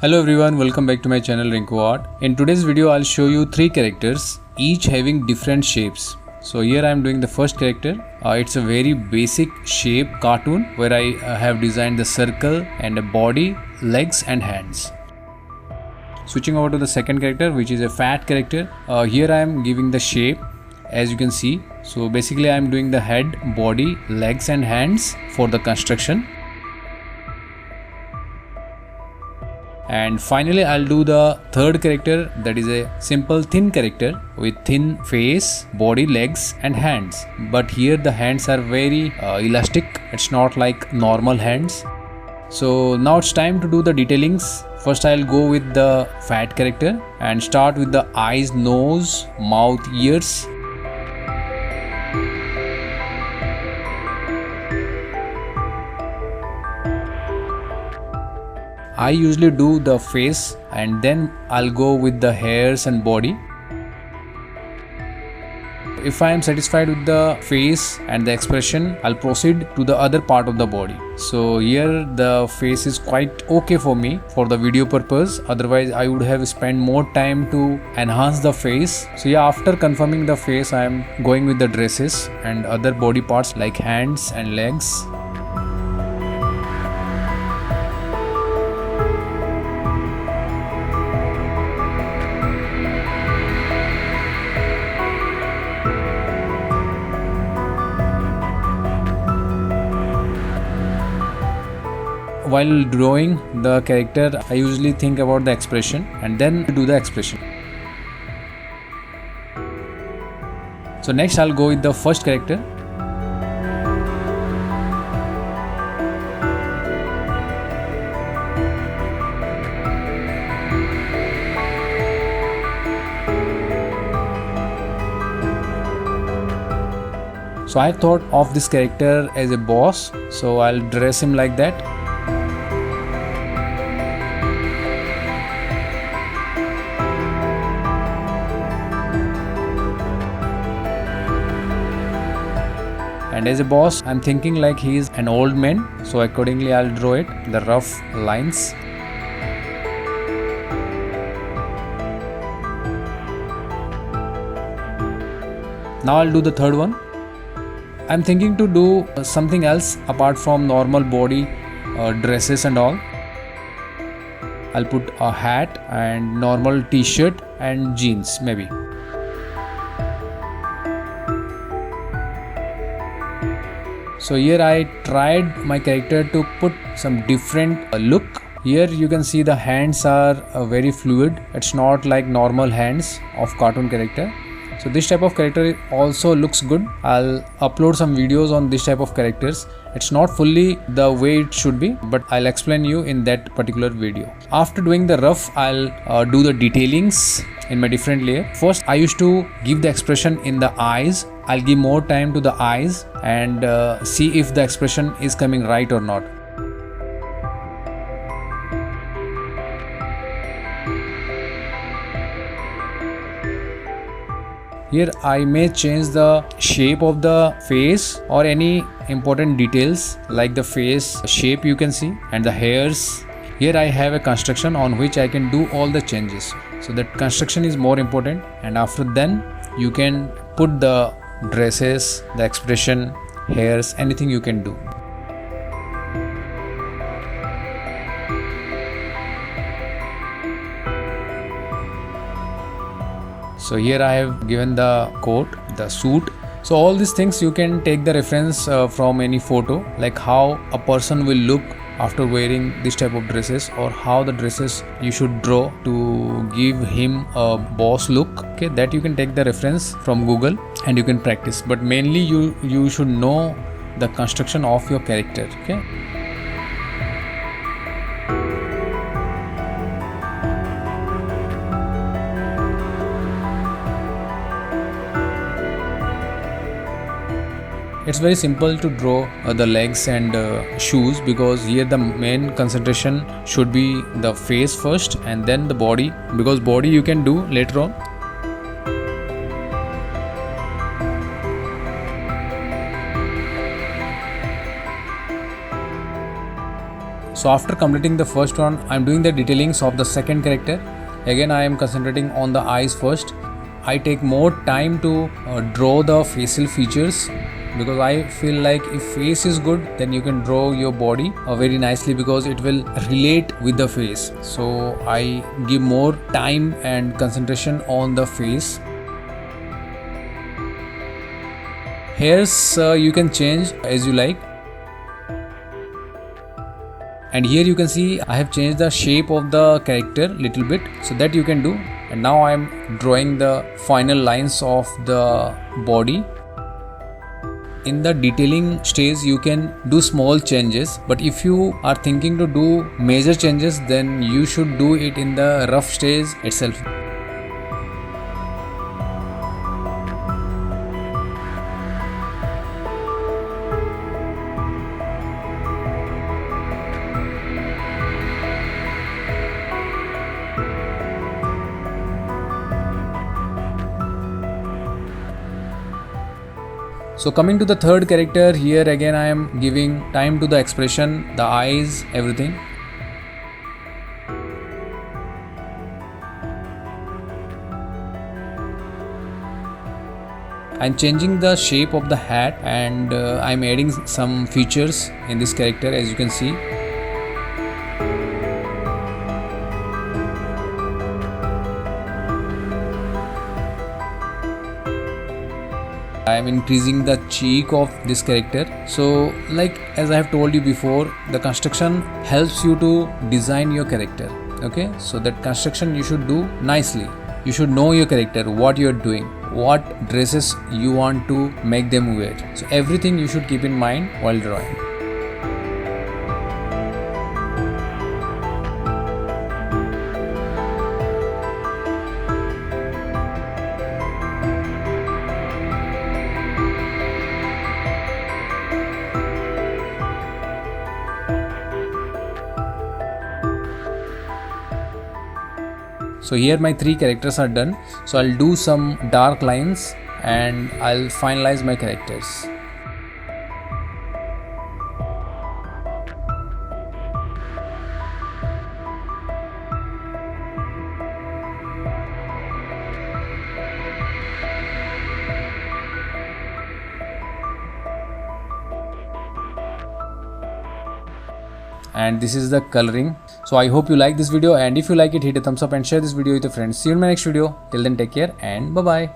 Hello everyone, welcome back to my channel Rinku Art. In today's video I'll show you 3 characters, each having different shapes. So here I am doing the first character. It's a very basic shape cartoon where I have designed the circle and a body, legs and hands. Switching over to the second character, which is a fat character. Here I am giving the shape as you can see. So basically I am doing the head, body, legs and hands for the construction. And finally I'll do the third character, that is a simple thin character with thin face, body, legs and hands. But here the hands are very elastic, it's not like normal hands. So now it's time to do the detailings. First I'll go with the fat character and start with the eyes, nose, mouth, ears. I usually do the face and then I'll go with the hairs and body. If I am satisfied with the face and the expression, I'll proceed to the other part of the body. So here the face is quite okay for me for the video purpose. Otherwise I would have spent more time to enhance the face. So yeah, after confirming the face, I am going with the dresses and other body parts like hands and legs. While drawing the character, I usually think about the expression and then do the expression. So next I'll go with the first character. So I thought of this character as a boss, so I'll dress him like that. And as a boss, I'm thinking like he is an old man, so accordingly I'll draw it, the rough lines. Now I'll do the third one. I'm thinking to do something else apart from normal body dresses and all. I'll put a hat and normal t-shirt and jeans maybe. So here I tried my character to put some different look. Here you can see the hands are very fluid. It's not like normal hands of cartoon character. So this type of character also looks good. I'll upload some videos on this type of characters. It's not fully the way it should be, but I'll explain you in that particular video. After doing the rough, I'll do the detailings in my different layer. First I used to give the expression in the eyes. I'll give more time to the eyes and see if the expression is coming right or not. Here I may change the shape of the face or any important details like the face shape you can see and the hairs. Here I have a construction on which I can do all the changes. So that construction is more important, and after then you can put the dresses, the expression, hairs, anything you can do. So here I have given the coat, the suit. So all these things you can take the reference from any photo, like how a person will look after wearing this type of dresses, or how the dresses you should draw to give him a boss look. Okay, that you can take the reference from Google and you can practice. But mainly you should know the construction of your character. Okay. It's very simple to draw the legs and shoes, because here the main concentration should be the face first and then the body, because body you can do later on. So So after completing the first one, I'm doing the detailings of the second character. Again, I am concentrating on the eyes first. I take more time to draw the facial features, because I feel like if face is good, then you can draw your body very nicely, because it will relate with the face. So I give more time and concentration on the face. Hairs you can change as you like. And here you can see I have changed the shape of the character little bit, so that you can do. And now I am drawing the final lines of the body. In the detailing stage you can do small changes, but if you are thinking to do major changes, then you should do it in the rough stage itself. So coming to the third character, here again I am giving time to the expression, the eyes, everything. I'm changing the shape of the hat, and I'm adding some features in this character, as you can see. I am increasing the cheek of this character. So like as I have told you before, the construction helps you to design your character. Okay, so that construction you should do nicely. You should know your character, what you are doing, what dresses you want to make them wear. So everything you should keep in mind while drawing. So here my three characters are done. So I'll do some dark lines and I'll finalize my characters. And this is the coloring. So I hope you like this video, and if you like it, hit a thumbs up and share this video with your friends. See you in my next video. Till then, take care and bye bye.